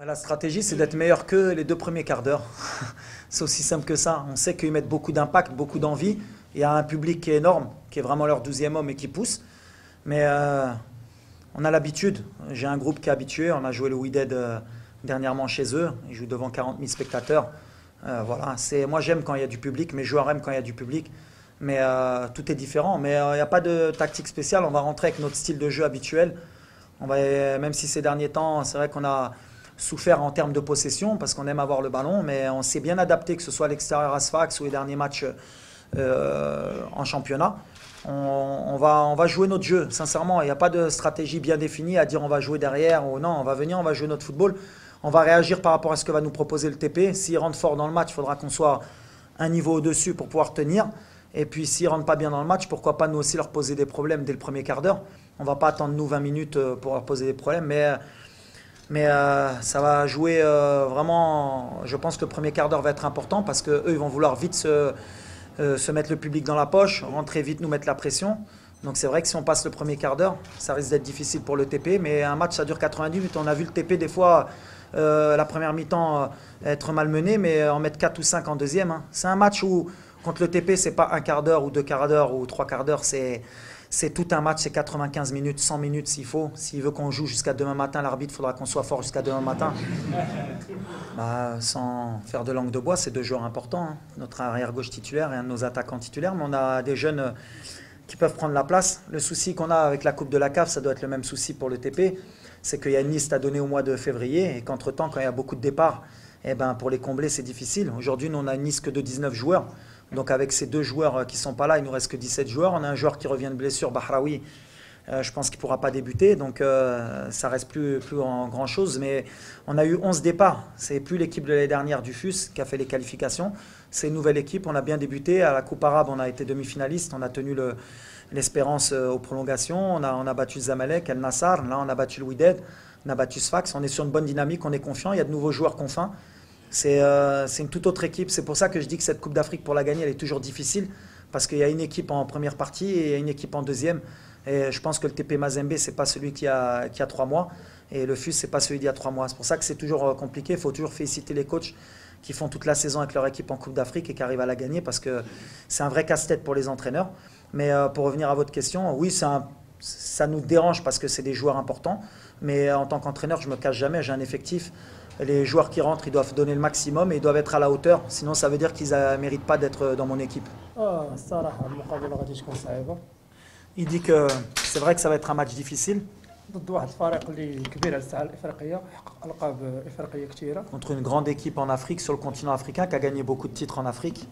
La stratégie, c'est d'être meilleur que les deux premiers quarts d'heure. C'est aussi simple que ça. On sait qu'ils mettent beaucoup d'impact, beaucoup d'envie. Il y a un public qui est énorme, qui est vraiment leur 12e homme et qui pousse. Mais on a l'habitude. J'ai un groupe qui est habitué. On a joué le Wydad dernièrement chez eux. Ils jouent devant 40 000 spectateurs. Voilà. Moi, j'aime quand il y a du public. Mes joueurs aiment quand il y a du public. Mais tout est différent. Mais il n'y a pas de tactique spéciale. On va rentrer avec notre style de jeu habituel. Même si ces derniers temps, c'est vrai qu'on a souffert en termes de possession parce qu'on aime avoir le ballon, mais on s'est bien adapté, que ce soit à l'extérieur à Sfax ou les derniers matchs en championnat. On va jouer notre jeu, sincèrement. Il n'y a pas de stratégie bien définie à dire on va jouer derrière ou non, on va venir, on va jouer notre football. On va réagir par rapport à ce que va nous proposer le TP. S'il rentre fort dans le match, il faudra qu'on soit un niveau au-dessus pour pouvoir tenir. Et puis s'ils ne rentrent pas bien dans le match, pourquoi pas nous aussi leur poser des problèmes dès le premier quart d'heure. On ne va pas attendre nous 20 minutes pour leur poser des problèmes, mais ça va jouer vraiment. Je pense que le premier quart d'heure va être important parce qu'eux, ils vont vouloir vite se mettre le public dans la poche, rentrer vite, nous mettre la pression. Donc c'est vrai que si on passe le premier quart d'heure, ça risque d'être difficile pour le TP, mais un match, ça dure 90 minutes. On a vu le TP des fois, la première mi-temps, être malmené, mais en mettre 4 ou 5 en deuxième. Hein. C'est un match où, contre le TP, c'est pas un quart d'heure ou deux quarts d'heure ou trois quarts d'heure, c'est tout un match, c'est 95 minutes, 100 minutes s'il faut. S'il veut qu'on joue jusqu'à demain matin, l'arbitre, il faudra qu'on soit fort jusqu'à demain matin. Sans faire de langue de bois, c'est deux joueurs importants. Hein. Notre arrière-gauche titulaire et un de nos attaquants titulaires, mais on a des jeunes qui peuvent prendre la place. Le souci qu'on a avec la Coupe de la CAF, ça doit être le même souci pour le TP, c'est qu'il y a une liste à donner au mois de février et qu'entre-temps, quand il y a beaucoup de départs, pour les combler, c'est difficile. Aujourd'hui, nous, on a une liste que de 19 joueurs. Donc avec ces deux joueurs qui ne sont pas là, il nous reste que 17 joueurs. On a un joueur qui revient de blessure, Bahraoui. Je pense qu'il ne pourra pas débuter. Donc ça ne reste plus en grand-chose. Mais on a eu 11 départs. Ce n'est plus l'équipe de l'année dernière du FUS qui a fait les qualifications. C'est une nouvelle équipe. On a bien débuté. À la Coupe arabe, on a été demi-finaliste. On a tenu l'espérance aux prolongations. On a battu Zamalek, El Nassar. Là, on a battu le Wydad. On a battu Sfax. On est sur une bonne dynamique. On est confiant. Il y a de nouveaux joueurs qu'on fait. C'est une toute autre équipe. C'est pour ça que je dis que cette Coupe d'Afrique, pour la gagner, elle est toujours difficile. Parce qu'il y a une équipe en première partie et il y a une équipe en deuxième. Et je pense que le TP Mazembe, ce n'est pas celui qui a 3 mois. Et le FUS, ce n'est pas celui d'il y a 3 mois. C'est pour ça que c'est toujours compliqué. Il faut toujours féliciter les coachs qui font toute la saison avec leur équipe en Coupe d'Afrique et qui arrivent à la gagner. Parce que c'est un vrai casse-tête pour les entraîneurs. Mais pour revenir à votre question, oui, ça nous dérange parce que c'est des joueurs importants. Mais en tant qu'entraîneur, je ne me cache jamais. J'ai un effectif. Les joueurs qui rentrent, ils doivent donner le maximum et ils doivent être à la hauteur. Sinon, ça veut dire qu'ils ne méritent pas d'être dans mon équipe. Il dit que c'est vrai que ça va être un match difficile. Contre une grande équipe en Afrique, sur le continent africain, qui a gagné beaucoup de titres en Afrique.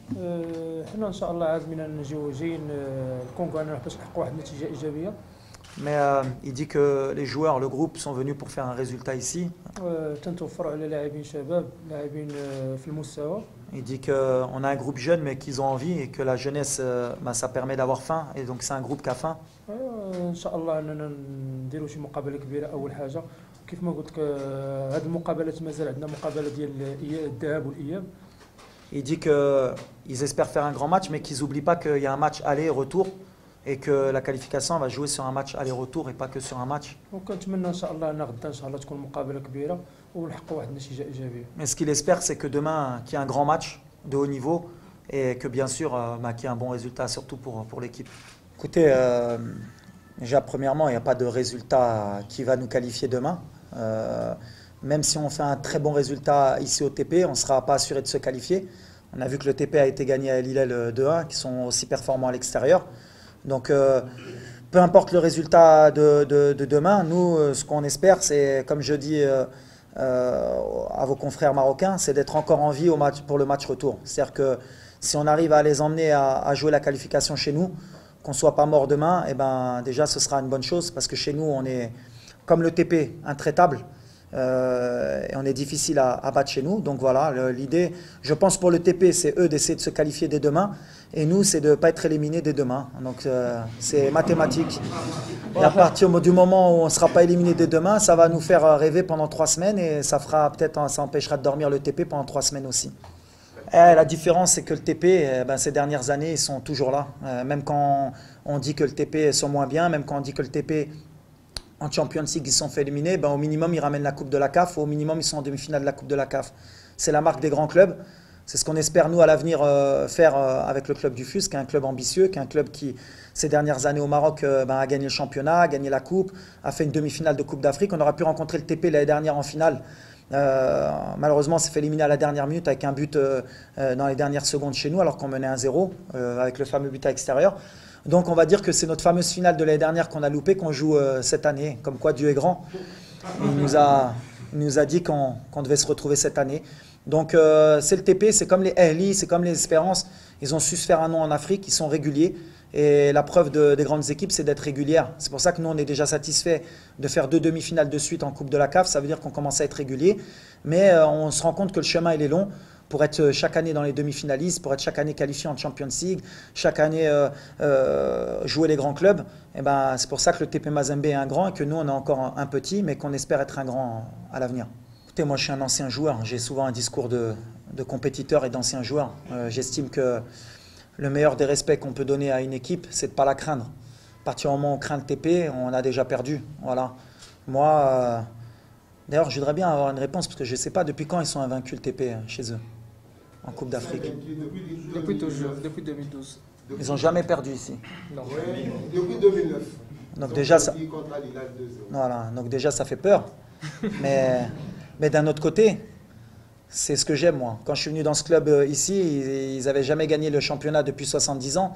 Mais il dit que les joueurs, le groupe, sont venus pour faire un résultat ici. Il dit qu'on a un groupe jeune mais qu'ils ont envie et que la jeunesse, ça permet d'avoir faim. Et donc c'est un groupe qui a faim. Il dit qu'ils espèrent faire un grand match mais qu'ils n'oublient pas qu'il y a un match aller-retour. Et que la qualification va jouer sur un match aller-retour et pas que sur un match. Mais ce qu'il espère, c'est que demain, qu'il y ait un grand match de haut niveau et que bien sûr, qu'il y ait un bon résultat, surtout pour l'équipe. Écoutez, déjà premièrement, il n'y a pas de résultat qui va nous qualifier demain. Même si on fait un très bon résultat ici au TP, on ne sera pas assuré de se qualifier. On a vu que le TP a été gagné à Lille 2-1, qui sont aussi performants à l'extérieur. Donc, peu importe le résultat de demain, nous, ce qu'on espère, c'est, comme je dis à vos confrères marocains, c'est d'être encore en vie pour le match retour. C'est-à-dire que si on arrive à les emmener à jouer la qualification chez nous, qu'on ne soit pas mort demain, déjà, ce sera une bonne chose parce que chez nous, on est, comme le TP, intraitable. Et on est difficile à battre chez nous. Donc voilà, l'idée, je pense pour le TP, c'est eux d'essayer de se qualifier dès demain. Et nous, c'est de ne pas être éliminés dès demain. Donc c'est mathématique. Et à partir du moment où on ne sera pas éliminé dès demain, ça va nous faire rêver pendant 3 semaines et ça empêchera de dormir le TP pendant 3 semaines aussi. La différence, c'est que le TP, ces dernières années, ils sont toujours là. Même quand on dit que le TP sont moins bien, même quand on dit que le TP En Champions League, ils sont fait éliminer, ben, au minimum, ils ramènent la Coupe de la CAF, ou au minimum, ils sont en demi-finale de la Coupe de la CAF. C'est la marque des grands clubs. C'est ce qu'on espère, nous, à l'avenir, faire avec le club du FUS, qui est un club ambitieux, qui est un club qui, ces dernières années au Maroc, a gagné le championnat, a gagné la Coupe, a fait une demi-finale de Coupe d'Afrique. On aurait pu rencontrer le TP l'année dernière en finale. Malheureusement, on s'est fait éliminer à la dernière minute avec un but dans les dernières secondes chez nous, alors qu'on menait 1-0, avec le fameux but à l'extérieur. Donc on va dire que c'est notre fameuse finale de l'année dernière qu'on a loupée, qu'on joue cette année. Comme quoi Dieu est grand. Il nous a dit qu'on devait se retrouver cette année. Donc c'est le TP, c'est comme les Ahly, c'est comme les Espérances. Ils ont su se faire un nom en Afrique, ils sont réguliers. Et la preuve des grandes équipes, c'est d'être régulières. C'est pour ça que nous, on est déjà satisfait de faire 2 demi-finales de suite en Coupe de la CAF. Ça veut dire qu'on commence à être régulier. Mais on se rend compte que le chemin, il est long. Pour être chaque année dans les demi-finalistes, pour être chaque année qualifié en Champions League, chaque année jouer les grands clubs, et ben, c'est pour ça que le TP Mazembe est un grand et que nous, on est encore un petit, mais qu'on espère être un grand à l'avenir. Écoutez, moi, je suis un ancien joueur. J'ai souvent un discours de compétiteur et d'ancien joueur. J'estime que le meilleur des respects qu'on peut donner à une équipe, c'est de ne pas la craindre. À partir du moment où on craint le TP, on a déjà perdu. Voilà. Moi, d'ailleurs, je voudrais bien avoir une réponse parce que je ne sais pas depuis quand ils sont invaincus le TP chez eux. En Coupe d'Afrique. Depuis toujours, depuis 2012. Ils n'ont jamais perdu ici. Non. Oui, depuis 2009. Donc déjà, ça fait peur. Mais d'un autre côté, c'est ce que j'aime moi. Quand je suis venu dans ce club ici, ils n'avaient jamais gagné le championnat depuis 70 ans.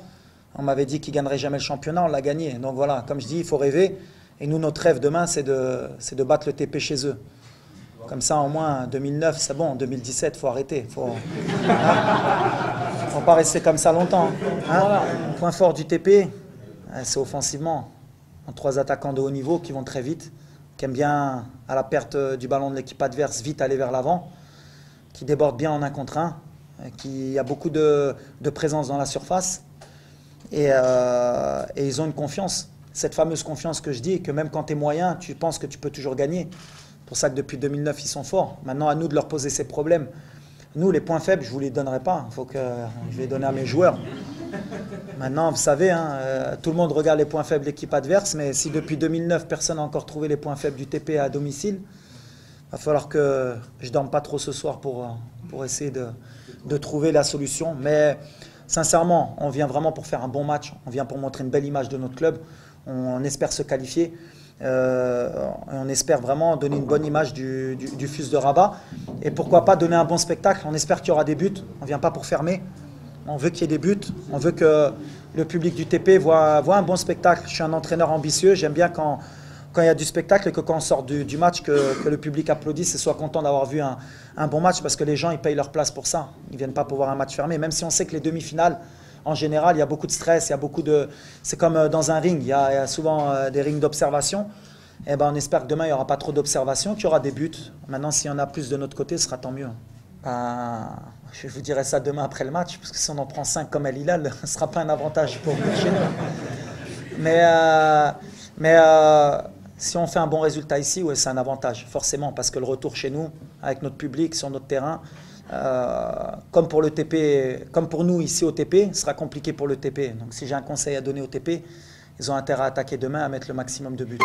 On m'avait dit qu'ils ne gagneraient jamais le championnat, on l'a gagné. Donc voilà, comme je dis, il faut rêver. Et nous, notre rêve demain, c'est de battre le TP chez eux. Comme ça, au moins, 2009, c'est bon. 2017, il faut arrêter. Faut pas rester comme ça longtemps. Hein. Voilà. Le point fort du TP, c'est offensivement. En 3 attaquants de haut niveau qui vont très vite, qui aiment bien, à la perte du ballon de l'équipe adverse, vite aller vers l'avant, qui débordent bien en 1 contre 1, qui a beaucoup de présence dans la surface. Et ils ont une confiance. Cette fameuse confiance que je dis, que même quand tu es moyen, tu penses que tu peux toujours gagner. C'est pour ça que depuis 2009, ils sont forts. Maintenant, à nous de leur poser ces problèmes. Nous, les points faibles, je ne vous les donnerai pas. Il faut que je les donne à mes joueurs. Maintenant, vous savez, hein, tout le monde regarde les points faibles de l'équipe adverse, mais si depuis 2009, personne n'a encore trouvé les points faibles du TP à domicile, il va falloir que je ne dorme pas trop ce soir pour essayer de trouver la solution. Mais sincèrement, on vient vraiment pour faire un bon match. On vient pour montrer une belle image de notre club. On espère se qualifier. On espère vraiment donner une bonne image du FUS de Rabat et pourquoi pas donner un bon spectacle. On espère qu'il y aura des buts, on ne vient pas pour fermer, on veut qu'il y ait des buts, on veut que le public du TP voit un bon spectacle. Je suis un entraîneur ambitieux, j'aime bien quand il y a du spectacle et que quand on sort du match, que le public applaudisse et soit content d'avoir vu un bon match parce que les gens ils payent leur place pour ça, ils ne viennent pas pour voir un match fermé, même si on sait que les demi-finales, en général, il y a beaucoup de stress, il y a beaucoup de... C'est comme dans un ring, il y a souvent des rings d'observation. Et ben, on espère que demain, il n'y aura pas trop d'observation, qu'il y aura des buts. Maintenant, s'il y en a plus de notre côté, ce sera tant mieux. Je vous dirai ça demain après le match, parce que si on en prend 5 comme El Hilal, ce ne sera pas un avantage pour nous chez nous. Mais si on fait un bon résultat ici, ouais, c'est un avantage, forcément, parce que le retour chez nous, avec notre public, sur notre terrain, comme pour le TP, comme pour nous ici au TP, ce sera compliqué pour le TP. Donc si j'ai un conseil à donner au TP, ils ont intérêt à attaquer demain, à mettre le maximum de buts.